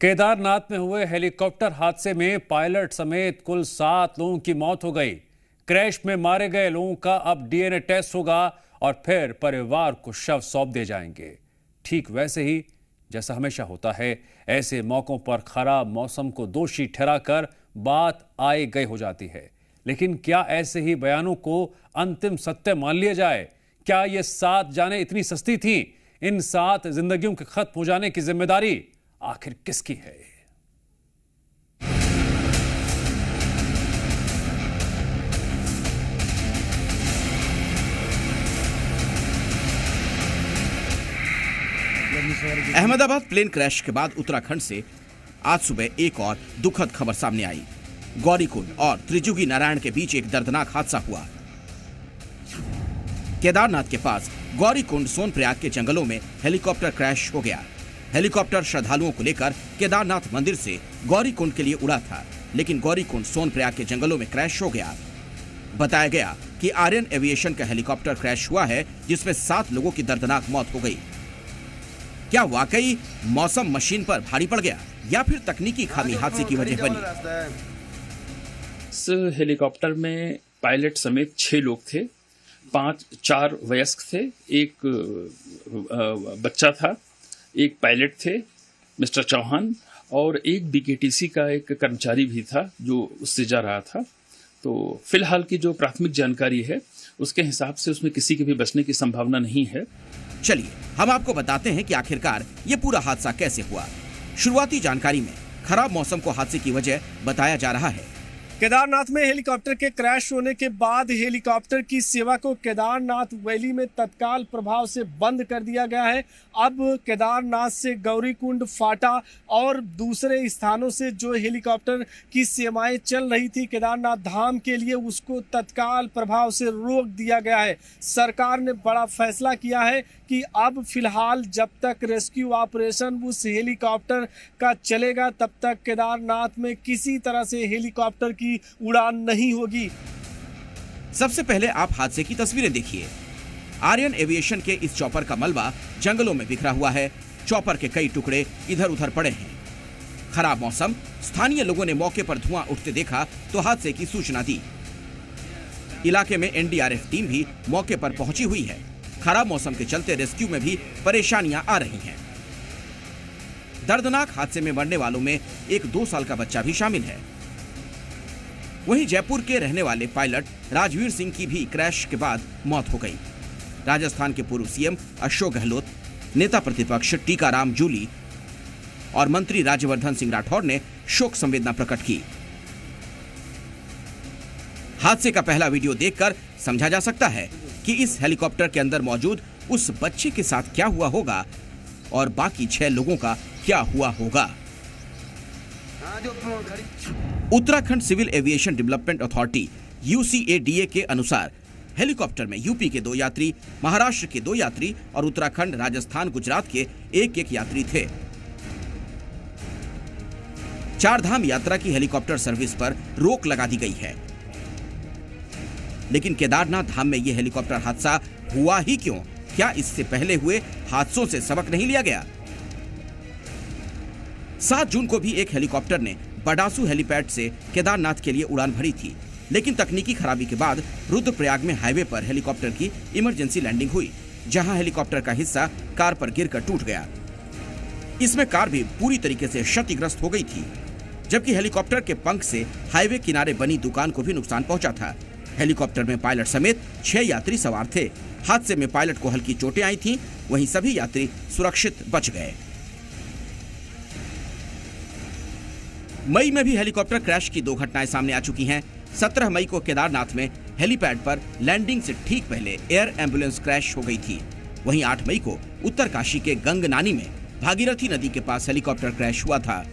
केदारनाथ में हुए हेलीकॉप्टर हादसे में पायलट समेत कुल 7 लोगों की मौत हो गई। क्रैश में मारे गए लोगों का अब डीएनए टेस्ट होगा और फिर परिवार को शव सौंप दिए जाएंगे। ठीक वैसे ही जैसा हमेशा होता है, ऐसे मौकों पर खराब मौसम को दोषी ठहराकर बात आए गए हो जाती है। लेकिन क्या ऐसे ही बयानों को अंतिम सत्य मान लिया जाए? क्या ये 7 जानें इतनी सस्ती थी? इन 7 जिंदगियों के खत्म हो जाने की जिम्मेदारी आखिर किसकी है? अहमदाबाद प्लेन क्रैश के बाद उत्तराखंड से आज सुबह एक और दुखद खबर सामने आई। गौरीकुंड और त्रिजुगी नारायण के बीच एक दर्दनाक हादसा हुआ। केदारनाथ के पास गौरीकुंड सोनप्रयाग के जंगलों में हेलीकॉप्टर क्रैश हो गया। हेलीकॉप्टर श्रद्धालुओं को लेकर केदारनाथ मंदिर से गौरीकुंड के लिए उड़ा था, लेकिन गौरीकुंड सोनप्रयाग के जंगलों में क्रैश हो गया। बताया गया कि आर्यन एविएशन का हेलीकॉप्टर क्रैश हुआ है, जिसमें 7 लोगों की दर्दनाक मौत हो गई। क्या वाकई मौसम मशीन पर भारी पड़ गया या फिर तकनीकी खामी हादसे की वजह बनी? इस हेलीकॉप्टर में पायलट समेत 6 लोग थे। 4 वयस्क थे, एक बच्चा था, एक पायलट थे मिस्टर चौहान, और एक बीकेटीसी का एक कर्मचारी भी था जो उससे जा रहा था। तो फिलहाल की जो प्राथमिक जानकारी है उसके हिसाब से उसमें किसी के भी बचने की संभावना नहीं है। चलिए हम आपको बताते हैं कि आखिरकार ये पूरा हादसा कैसे हुआ। शुरुआती जानकारी में खराब मौसम को हादसे की वजह बताया जा रहा है। केदारनाथ में हेलीकॉप्टर के क्रैश होने के बाद हेलीकॉप्टर की सेवा को केदारनाथ वैली में तत्काल प्रभाव से बंद कर दिया गया है। अब केदारनाथ से गौरीकुंड, फाटा और दूसरे स्थानों से जो हेलीकॉप्टर की सेवाएं चल रही थी केदारनाथ धाम के लिए, उसको तत्काल प्रभाव से रोक दिया गया है। सरकार ने बड़ा फैसला किया है कि अब फिलहाल जब तक रेस्क्यू ऑपरेशन उस हेलीकॉप्टर का चलेगा, तब तक केदारनाथ में किसी तरह से हेलीकॉप्टर की उड़ान नहीं होगी। सबसे पहले आप हादसे की तस्वीरें देखिए। आर्यन एविएशन के इस चॉपर का मलबा जंगलों में बिखरा हुआ है। चॉपर के कई टुकड़े इधर उधर पड़े हैं। खराब मौसम, स्थानीय लोगों ने मौके पर धुआं उठते देखा तो हादसे की सूचना दी। इलाके में एनडीआरएफ टीम भी मौके पर पहुंची हुई है। खराब मौसम के चलते रेस्क्यू में भी परेशानियां आ रही हैं। दर्दनाक हादसे में मरने वालों में एक 2 साल का बच्चा भी शामिल है। वहीं जयपुर के रहने वाले पायलट राजवीर सिंह की भी क्रैश के बाद मौत हो गई। राजस्थान के पूर्व सीएम अशोक गहलोत, नेता प्रतिपक्ष टीकाराम जूली और मंत्री राज्यवर्धन सिंह राठौर ने शोक संवेदना प्रकट की। हादसे का पहला वीडियो देखकर समझा जा सकता है कि इस हेलीकॉप्टर के अंदर मौजूद उस बच्चे के साथ क्या हुआ होगा और बाकी 6 लोगों का क्या हुआ होगा। Uttarakhand civil aviation development authority UCADA के अनुसार हेलीकॉप्टर में यूपी के 2 यात्री, महाराष्ट्र के 2 यात्री और उत्तराखंड, राजस्थान, गुजरात के एक यात्री थे। 4 धाम यात्रा की हेलीकॉप्टर सर्विस पर रोक लगा दी गई है। लेकिन केदारनाथ धाम में यह हेलीकॉप्टर हादसा हुआ ही क्यों? क्या इससे पहले हुए हादसों से सबक नहीं लिया गया? 7 जून को भी एक हेलीकॉप्टर ने बडासू हेलीपैड से केदारनाथ के लिए उड़ान भरी थी, लेकिन तकनीकी खराबी के बाद रुद्रप्रयाग में हाईवे पर हेलीकॉप्टर की इमरजेंसी लैंडिंग हुई, जहां हेलीकॉप्टर का हिस्सा कार पर गिरकर टूट गया। इसमें कार भी पूरी तरीके से क्षतिग्रस्त हो गई थी, जबकि हेलीकॉप्टर के पंख से हाईवे किनारे बनी दुकान को भी नुकसान पहुंचा था। हेलीकॉप्टर में पायलट समेत 6 यात्री सवार थे। हादसे में पायलट को हल्की चोटें आई थीं, वहीं सभी यात्री सुरक्षित बच गए। मई में भी हेलीकॉप्टर क्रैश की 2 घटनाएं सामने आ चुकी हैं। 17 मई को केदारनाथ में हेलीपैड पर लैंडिंग से ठीक पहले एयर एम्बुलेंस क्रैश हो गई थी। वहीं 8 मई को उत्तरकाशी के गंगनानी में भागीरथी नदी के पास हेलीकॉप्टर क्रैश हुआ था।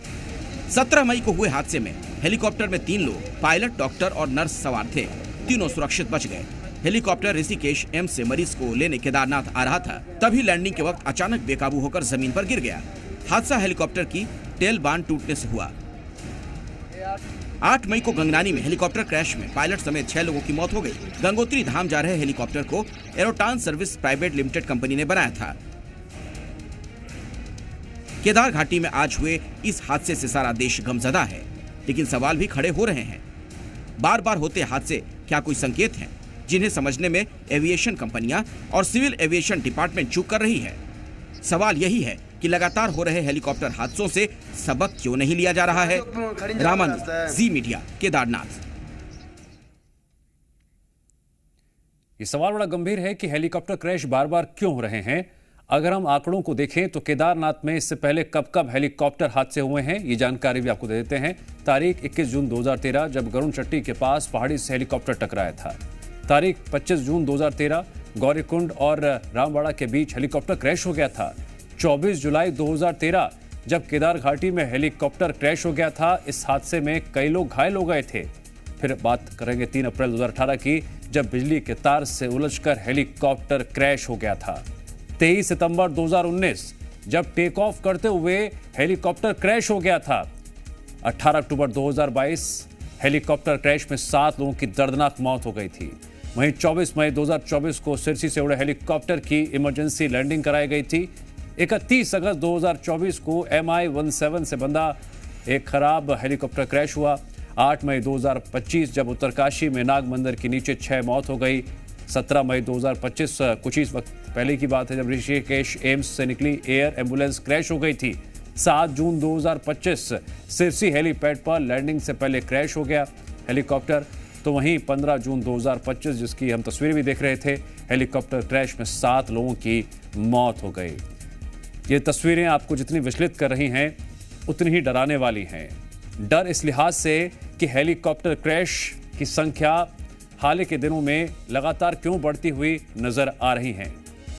17 मई को हुए हादसे में हेलीकॉप्टर में 3 लोग, पायलट, डॉक्टर और नर्स सवार थे। तीनों सुरक्षित बच गए। हेलीकॉप्टर ऋषिकेश एम्स से मरीज को लेने केदारनाथ आ रहा था, तभी लैंडिंग के वक्त अचानक बेकाबू होकर जमीन पर गिर गया। हादसा हेलीकॉप्टर की टेल बांड टूटने से हुआ। 8 मई को गंगनानी में हेलीकॉप्टर क्रैश में पायलट समेत 6 लोगों की मौत हो गई। गंगोत्री धाम जा रहे हेलीकॉप्टर को एरोटान सर्विस प्राइवेट लिमिटेड कंपनी ने बनाया था। केदार घाटी में आज हुए इस हादसे से सारा देश गमजदा है, लेकिन सवाल भी खड़े हो रहे हैं। बार बार होते हादसे क्या कोई संकेत हैं जिन्हें समझने में एविएशन कंपनियां और सिविल एविएशन डिपार्टमेंट चूक कर रही है? सवाल यही है कि लगातार हो रहे हेलीकॉप्टर हादसों से सबक क्यों नहीं लिया जा रहा है? रामानुज, जी मीडिया, केदारनाथ। ये सवाल बड़ा गंभीर है कि हेलीकॉप्टर क्रैश बार बार क्यों हो रहे हैं। अगर हम आंकड़ों को देखें तो केदारनाथ में इससे पहले कब कब हेलीकॉप्टर हादसे हुए हैं, ये जानकारी भी आपको दे देते हैं। तारीख 21 जून 2013 जब गरुण चट्टी के पास पहाड़ी से हेलीकॉप्टर टकराया था। तारीख 25 जून 2013 गौरीकुंड और रामवाड़ा के बीच हेलीकॉप्टर क्रैश हो गया था। 24 जुलाई 2013 जब केदार घाटी में हेलीकॉप्टर क्रैश हो गया था। इस हादसे में कई लोग घायल हो गए थे। फिर बात करेंगे 3 अप्रैल 2018 की, जब बिजली के तार से उलझकर हेलीकॉप्टर क्रैश हो गया था। 23 सितंबर 2019 जब टेक ऑफ करते हुए हेलीकॉप्टर क्रैश हो गया था। 18 अक्टूबर 2022 हेलीकॉप्टर क्रैश में 7 लोगों की दर्दनाक मौत हो गई थी। वहीं 24 मई 2024 को सिरसी से उड़े हेलीकॉप्टर की इमरजेंसी लैंडिंग कराई गई थी। 31 अगस्त 2024 को MI-17 से बंधा एक खराब हेलीकॉप्टर क्रैश हुआ। 8 मई 2025 जब उत्तरकाशी में नाग मंदिर के नीचे 6 मौत हो गई। 17 मई 2025 कुछ ही वक्त पहले की बात है जब ऋषिकेश एम्स से निकली एयर एम्बुलेंस क्रैश हो गई थी। 7 जून 2025 सिरसी हेलीपैड पर लैंडिंग से पहले क्रैश हो गया हेलीकॉप्टर। तो वहीं 15 जून 2025 जिसकी हम तस्वीरें भी देख रहे थे, हेलीकॉप्टर क्रैश में 7 लोगों की मौत हो गई। ये तस्वीरें आपको जितनी विचलित कर रही हैं उतनी ही डराने वाली हैं। डर इस लिहाज से कि हेलीकॉप्टर क्रैश की संख्या हाल के दिनों में लगातार क्यों बढ़ती हुई नजर आ रही हैं।